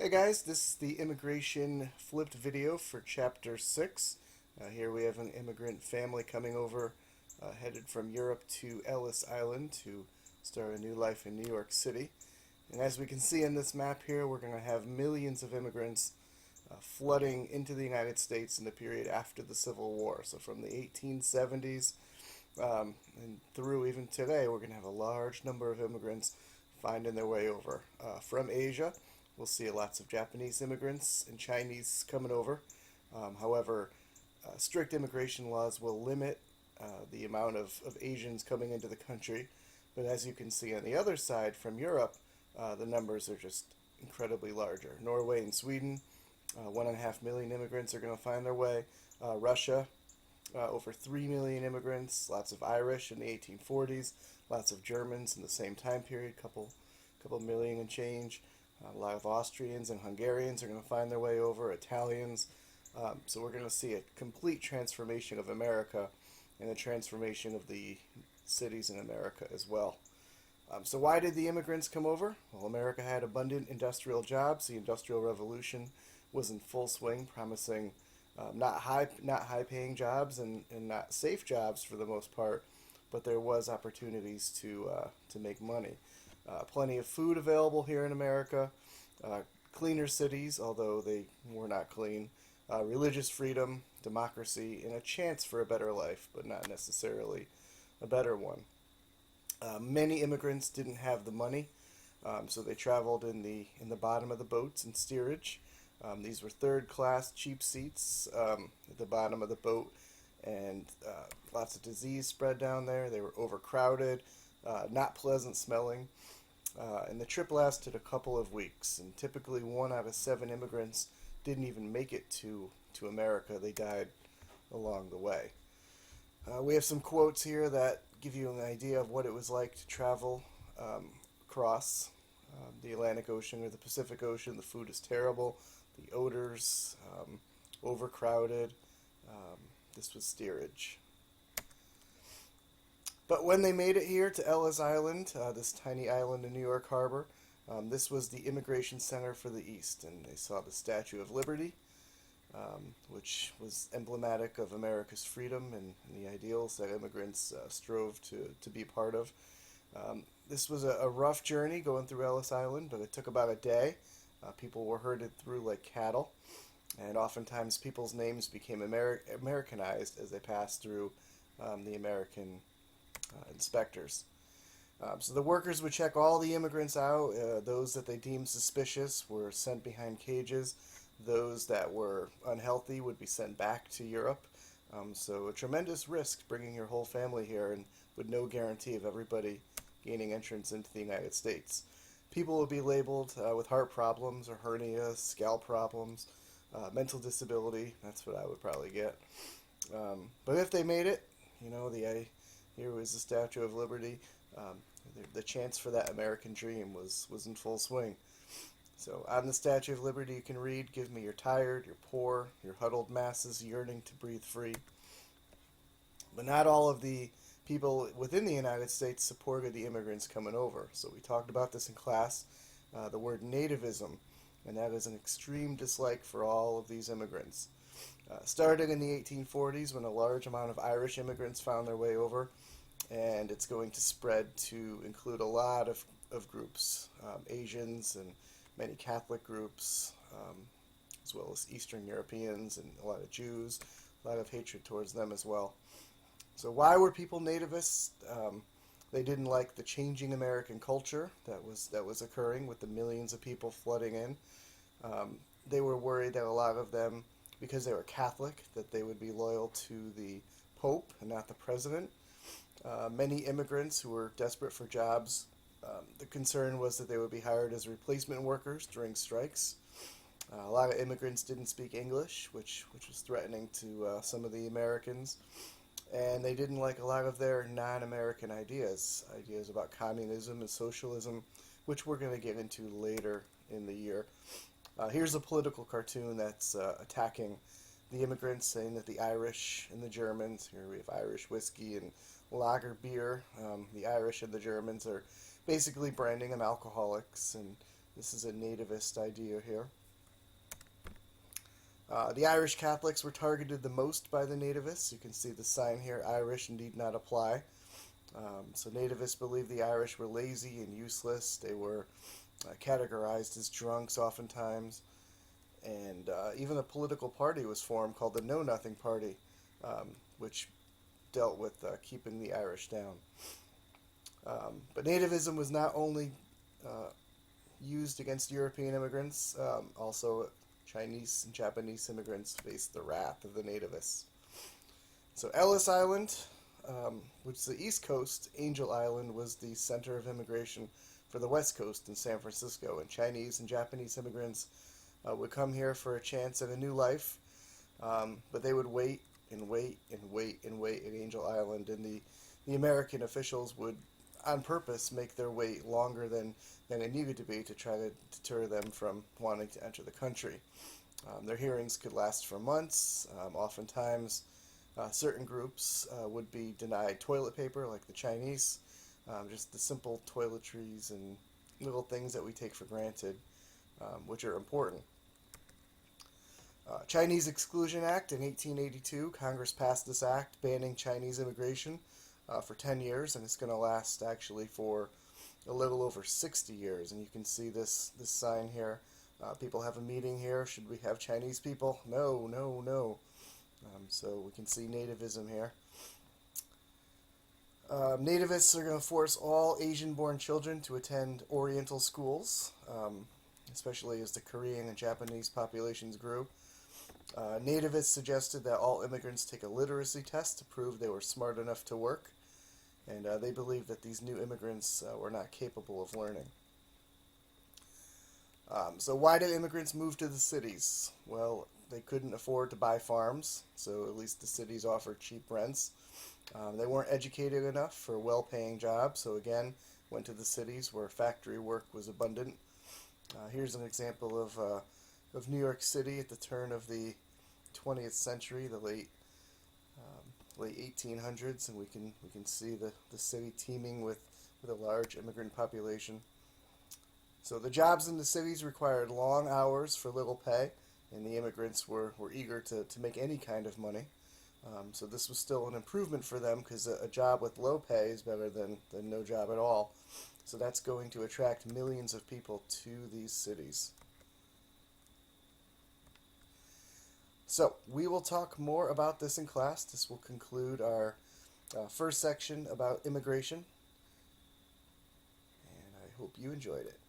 Hey guys, this is the immigration flipped video for chapter 6. Here we have an immigrant family coming over, headed from Europe to Ellis Island to start a new life in New York City. And as we can see in this map here, we're going to have millions of immigrants flooding into the United States in the period after the Civil War. So from the 1870s and through even today, we're going to have a large number of immigrants finding their way over from Asia. We'll see lots of Japanese immigrants and Chinese coming over. However, strict immigration laws will limit the amount of Asians coming into the country. But as you can see on the other side from Europe, the numbers are just incredibly larger. Norway and Sweden, 1.5 million immigrants are going to find their way. Russia, over 3 million immigrants, lots of Irish in the 1840s, lots of Germans in the same time period, couple million and change. A lot of Austrians and Hungarians are going to find their way over, Italians. So we're going to see a complete transformation of America and a transformation of the cities in America as well. So why did the immigrants come over? Well, America had abundant industrial jobs. The Industrial Revolution was in full swing, promising not high paying jobs and not safe jobs for the most part, but there was opportunities to make money. Plenty of food available here in America. Cleaner cities, although they were not clean. Religious freedom, democracy, and a chance for a better life, but not necessarily a better one. Many immigrants didn't have the money, so they traveled in the bottom of the boats in steerage. These were third class cheap seats at the bottom of the boat, and lots of disease spread down there. They were overcrowded, not pleasant smelling. And the trip lasted a couple of weeks, and typically 1 out of 7 immigrants didn't even make it to America. They died along the way. We have some quotes here that give you an idea of what it was like to travel across the Atlantic Ocean or the Pacific Ocean. The food is terrible, the odors, overcrowded. This was steerage. But when they made it here to Ellis Island, this tiny island in New York Harbor, this was the immigration center for the East, and they saw the Statue of Liberty, which was emblematic of America's freedom and the ideals that immigrants strove to be part of. This was a rough journey going through Ellis Island, but it took about a day. People were herded through like cattle, and oftentimes people's names became Americanized as they passed through the American inspectors. So the workers would check all the immigrants out. Those that they deemed suspicious were sent behind cages. Those that were unhealthy would be sent back to Europe. So a tremendous risk bringing your whole family here, and with no guarantee of everybody gaining entrance into the United States. People would be labeled with heart problems or hernias, scalp problems, mental disability. That's what I would probably get. But if they made it, here was the Statue of Liberty. The chance for that American dream was in full swing. So on the Statue of Liberty you can read, "Give me your tired, your poor, your huddled masses yearning to breathe free." But not all of the people within the United States supported the immigrants coming over. So we talked about this in class, the word nativism, and that is an extreme dislike for all of these immigrants. Started in the 1840s when a large amount of Irish immigrants found their way over, and it's going to spread to include a lot of groups, Asians and many Catholic groups, as well as Eastern Europeans and a lot of Jews, a lot of hatred towards them as well. So why were people nativists? They didn't like the changing American culture that was occurring with the millions of people flooding in. They were worried that a lot of them, because they were Catholic, that they would be loyal to the Pope and not the president. Many immigrants who were desperate for jobs, the concern was that they would be hired as replacement workers during strikes. A lot of immigrants didn't speak English, which was threatening to some of the Americans. And they didn't like a lot of their non-American ideas about communism and socialism, which we're going to get into later in the year. Here's a political cartoon that's attacking the immigrants, saying that the Irish and the Germans, here we have Irish whiskey and lager beer, the Irish and the Germans are basically branding them alcoholics, and This is a nativist idea here. The Irish Catholics were targeted the most by the nativists. You can see the sign here, Irish need not apply. So nativists believed the Irish were lazy and useless. They were categorized as drunks oftentimes. And even a political party was formed called the Know Nothing Party, which dealt with keeping the Irish down. But nativism was not only used against European immigrants, also Chinese and Japanese immigrants faced the wrath of the nativists. So Ellis Island, which is the East Coast, Angel Island was the center of immigration for the West Coast in San Francisco, and Chinese and Japanese immigrants would come here for a chance at a new life, but they would wait and wait and wait and wait at Angel Island, and the American officials would on purpose make their wait longer than it needed to be to try to deter them from wanting to enter the country. Their hearings could last for months. Oftentimes, certain groups would be denied toilet paper, like the Chinese, just the simple toiletries and little things that we take for granted, which are important. Chinese Exclusion Act in 1882, Congress passed this act banning Chinese immigration for 10 years, and it's going to last actually for a little over 60 years. And you can see this sign here. People have a meeting here. Should we have Chinese people? No, no, no. So we can see nativism here. Nativists are going to force all Asian-born children to attend Oriental schools, especially as the Korean and Japanese populations grew. Nativists suggested that all immigrants take a literacy test to prove they were smart enough to work, and they believed that these new immigrants were not capable of learning. So why did immigrants move to the cities? Well, they couldn't afford to buy farms, so at least the cities offered cheap rents. They weren't educated enough for well-paying jobs, so again, went to the cities where factory work was abundant. Here's an example of New York City at the turn of the 20th century, the late 1800s, and we can see the city teeming with a large immigrant population. So the jobs in the cities required long hours for little pay, and the immigrants were eager to make any kind of money. So this was still an improvement for them, because a job with low pay is better than no job at all. So that's going to attract millions of people to these cities. So we will talk more about this in class. This will conclude our first section about immigration, and I hope you enjoyed it.